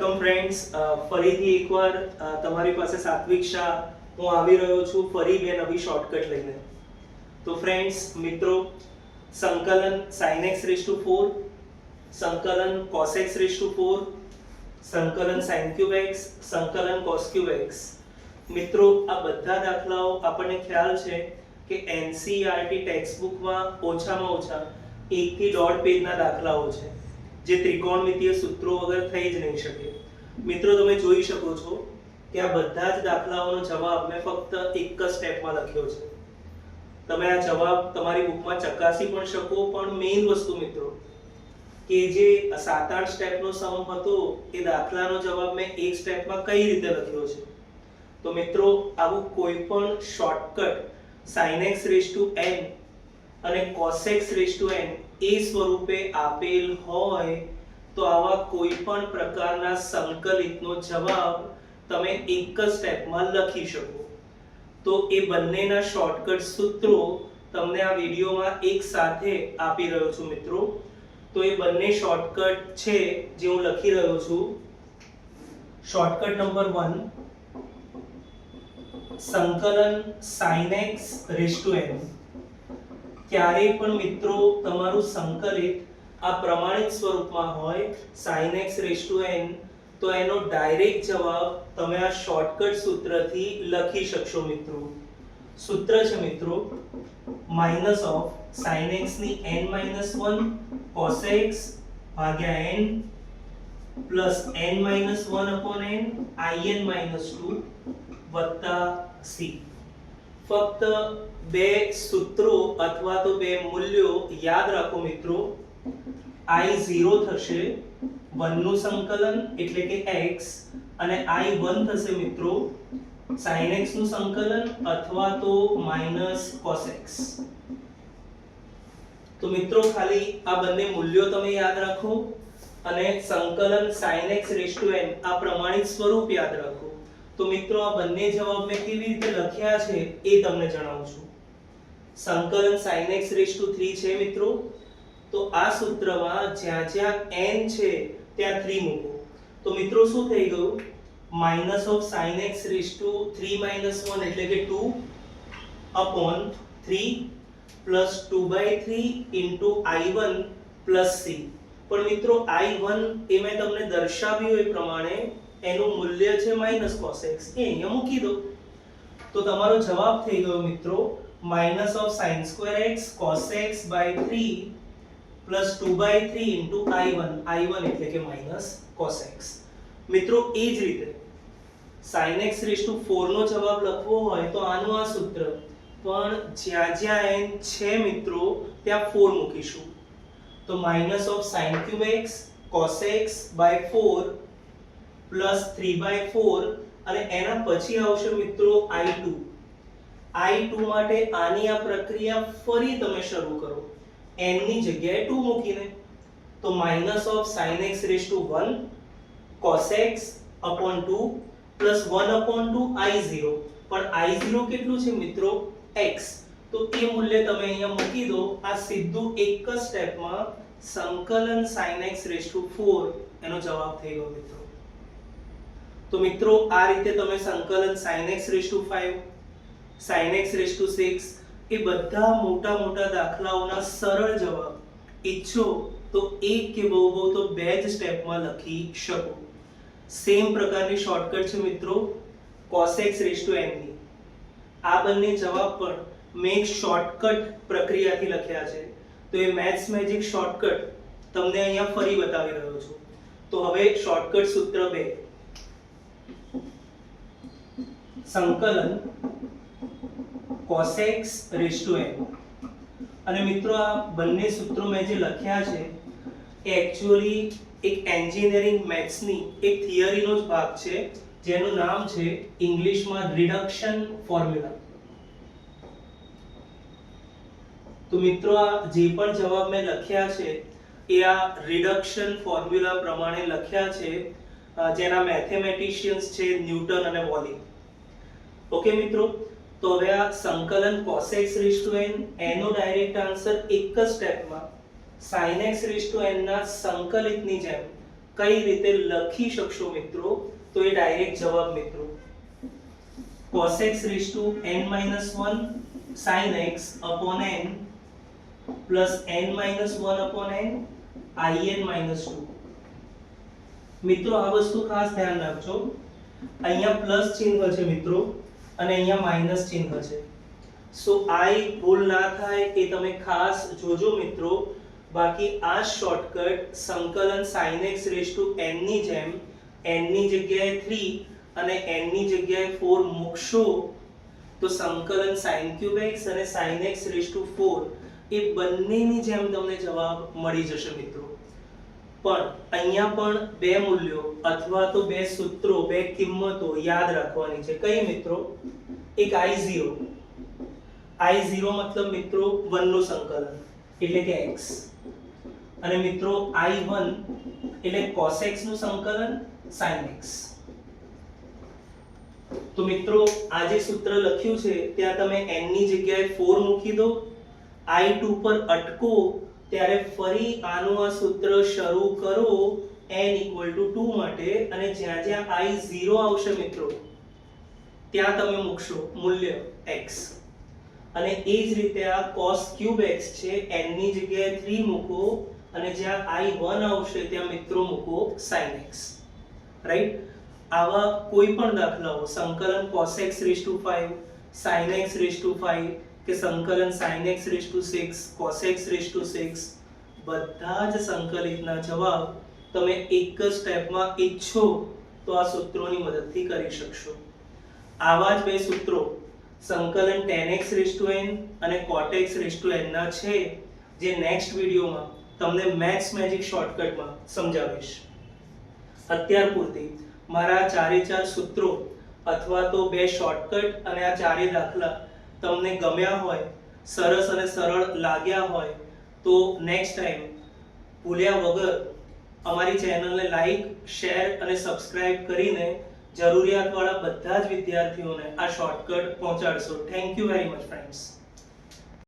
Welcome friends, ફરીથી એકવાર તમારી પાસે સાત્વિક શાહ હું આવી રહ્યો છું ફરી બે નવી શોર્ટકટ લઈને. તો ફ્રેન્ડ્સ મિત્રો, સંકલન sin x raised to 4, સંકલન cos x raised to 4, સંકલન sin cube x, સંકલન cos cube x. મિત્રો આ બધા દાખલાઓ આપણને ખ્યાલ છે કે NCERT ટેક્સ્ટબુકમાં ઓછામાં ઓછા 1 થી 1.5 પેજના દાખલાઓ છે જે ત્રિકોણમિતીય સૂત્રો વગર થઈ જ નહીં શકે. મિત્રો તમે જોઈ શકો છો કે આ બધા જ દાખલાઓનો જવાબ મેં ફક્ત એક જ સ્ટેપમાં લખ્યો છે. તમે આ જવાબ તમારી બુકમાં ચકાસી પણ શકો, પણ મેઇન વસ્તુ મિત્રો કે જે 7-8 સ્ટેપનો સમ હતો એ દાખલાનો જવાબ મેં એક સ્ટેપમાં કઈ રીતે લખ્યો છે. તો મિત્રો આવું કોઈ પણ shortcut sin x raised to n અને cos x raised to n એ સ્વરૂપે આપેલ હોય તો આવા કોઈ પણ પ્રકારના સંકલિતનો જવાબ તમે એક જ સ્ટેપમાં લખી શકો. તો એ બંનેના શોર્ટકટ સૂત્રો તમને આ વિડિયોમાં એક સાથે આપી રહ્યો છું મિત્રો. તો એ બંને શોર્ટકટ છે જે હું લખી રહ્યો છું. શોર્ટકટ નંબર 1, સંકલન sin x raised to n. ક્યારેય પણ મિત્રો તમારું સંકલિત આ પ્રમાણિત સ્વરૂપમાં હોય sin x raised to n તો એનો ડાયરેક્ટ જવાબ તમે આ શોર્ટકટ સૂત્રથી લખી શકશો મિત્રો. સૂત્ર છે મિત્રો માઇનસ ઓફ sin x ની n-1 cos x ભાગ્યા n plus n-1 upon n in-2 વત્તા c. ફક્ત બે સૂત્રો અથવા તો બે મૂલ્યો યાદ રાખો મિત્રો. i0 થશે 1 નું સંકલન એટલે કે x અને i1 થશે મિત્રો sin x નું સંકલન અથવા તો માઈનસ cos x. તો મિત્રો ખાલી આ બંને મૂલ્યો તમે યાદ રાખો અને સંકલન sin x raised to n આ પ્રમાણિત સ્વરૂપ યાદ રાખો. તો મિત્રો આ બંને જવાબ મેં કેવી રીતે લખ્યા છે એ તમને જણાવું છું. સંકલન sin x raised to 3 છે મિત્રો, તો આ સૂત્રમાં જ્યાં જ્યાં n છે ત્યાં 3 મૂકો. તો મિત્રો શું થઈ ગયું, minus of sin x raised to 3 - 1 એટલે કે 2 upon 3 plus 2/3 into i1 plus c. પણ મિત્રો i1 એ મેં તમને દર્શાવ્યું એ પ્રમાણે એનું મૂલ્ય છે માઈનસ cos x, એ અહીંયા મૂકી દો. તો તમારો જવાબ થઈ ગયો મિત્રો minus of sin square x cos x by 3 plus 2/3 into i1 એટલે કે માઈનસ cos x. મિત્રો એ જ રીતે sin x raised to 4 નો જવાબ લખવો હોય તો આનું આ સૂત્ર, પણ જ્યાં જ્યાં n છે મિત્રો ત્યાં 4 મૂકીશું. તો minus of sin cube x cos x by 4 plus 3/4 અને એના પછી આવશે મિત્રો i2 માટે આની આ પ્રક્રિયા ફરી તમે શરૂ કરો n ની જગ્યાએ 2 મૂકીને. તો minus of sin x raised to 1 cos x upon 2 plus 1 upon 2 i0. પણ i0 કેટલું છે મિત્રો x, તો એ મૂલ્ય તમે અહીંયા મૂકી દો. આ સીધું એક જ સ્ટેપમાં સંકલન sin x raised to 4 એનો જવાબ થઈ ગયો મિત્રો. તો મિત્રો આ રીતે તમે સંકલન sin x raised to 5, sin x raised to 6 એ બધા મોટા મોટા દાખલાઓના સરળ જવાબ ઈચ્છો તો એક કે બહુ તો બે જ સ્ટેપમાં લખી શકો. સેમ પ્રકારની શોર્ટકટ છે મિત્રો cos x raised to n ની. આ બંને જવાબ પણ મેં એક શોર્ટકટ પ્રક્રિયાથી લખ્યા છે. તો એ મેથ્સ મેજિક શોર્ટકટ તમને અહીંયા ફરી બતાવી રહ્યો છું. તો હવે શોર્ટકટ સૂત્ર 2, સંકલન cos x raised to n. અને મિત્રો આ બંને સૂત્રો મેં જે લખ્યા છે એ એક્ચ્યુઅલી એક એન્જિનિયરિંગ મેથ્સની એક થિયરીનો જ ભાગ છે જેનું નામ છે ઇંગ્લિશમાં રિડક્શન ફોર્મ્યુલા. તો મિત્રો આ જે પણ જવાબ મેં લખ્યા છે એ આ રિડક્શન ફોર્મ્યુલા પ્રમાણે લખ્યા છે, જેના મેથેમેટિશિયન્સ છે ન્યૂટન અને વોલી. ઓકે મિત્રો, તો હવે આ સંકલન cos x raised to n એનો ડાયરેક્ટ આન્સર એક જ સ્ટેપમાં sin x raised to n ના સંકલિતની જેમ કઈ રીતે લખી શકશો મિત્રો, તો એ ડાયરેક્ટ જવાબ મિત્રો cos x raised to n minus 1 sin x upon n plus n minus 1 upon n in minus 2. મિત્રો આ વસ્તુ ખાસ ધ્યાન રાખજો, અહીંયા પ્લસ ચિહ્ન છે મિત્રો અને અહીંયા માઈનસ ચિહ્ન છે. સો આ એક ભૂલ ના થાય એ તમે ખાસ જોજો મિત્રો. બાકી આ શોર્ટકટ સંકલન sin x raised to n ની જેમ n ની જગ્યાએ 3 અને n ની જગ્યાએ 4 મૂકશો તો સંકલન sin cube x અને sin x raised to 4 એ બંનેની જેમ તમને જવાબ મળી જશે મિત્રો. પણ અહીંયા પણ બે મૂલ્યો અથવા તો બે સૂત્રો, બે કિંમતો યાદ રાખવાની છે. કઈ મિત્રો? એક I0 મતલબ મિત્રો 1 નું સંકલન એટલે કે x, અને મિત્રો I1 એટલે cos x નું સંકલન sin x. તો મિત્રો આ જે સૂત્ર લખ્યું છે ત્યાં તમે n ની જગ્યાએ 4 મૂકી દો, I2 પર અટકો ત્યારે ફરી આનું આ સૂત્ર શરૂ કરો n = 2 માટે, અને જ્યાં જ્યાં I0 આવશે મિત્રો ત્યાં તમે મૂકશો મૂલ્ય x, અને એ જ રીતે આ cos cube x છે n ની જગ્યાએ 3 મૂકો અને જ્યાં I1 આવશે ત્યાં મિત્રો મૂકો sin x. રાઈટ? આવા કોઈ પણ દાખલાઓ સંકલન cos x raised to 5 sin x raised to 5 કે સંકલન sin x raised to 6 cos x raised to 6 બધા જ સંકલિતના જવાબ તમે એક જ સ્ટેપમાં ઈચ્છો તો આ સૂત્રોની મદદથી કરી શકશો. આવા જ બે સૂત્રો સંકલન tan x raised to n અને cot x raised to n ના છે જે નેક્સ્ટ વિડિયોમાં તમને મેથ્સ મેજિક શોર્ટકટમાં સમજાવીશ. અત્યાર પૂરતી મારા 4 સૂત્રો અથવા તો બે શોર્ટકટ અને આ 4 દાખલા તમને ગમ્યા હોય, સરસ અને સરળ લાગ્યા હોય તો નેક્સ્ટ ટાઈમ ભૂલ્યા વગર અમારી ચેનલને લાઈક, શેર અને સબસ્ક્રાઇબ કરીને જરૂરિયાતવાળા બધા જ વિદ્યાર્થીઓને આ શોર્ટકટ પહોંચાડશો. Thank you very much friends.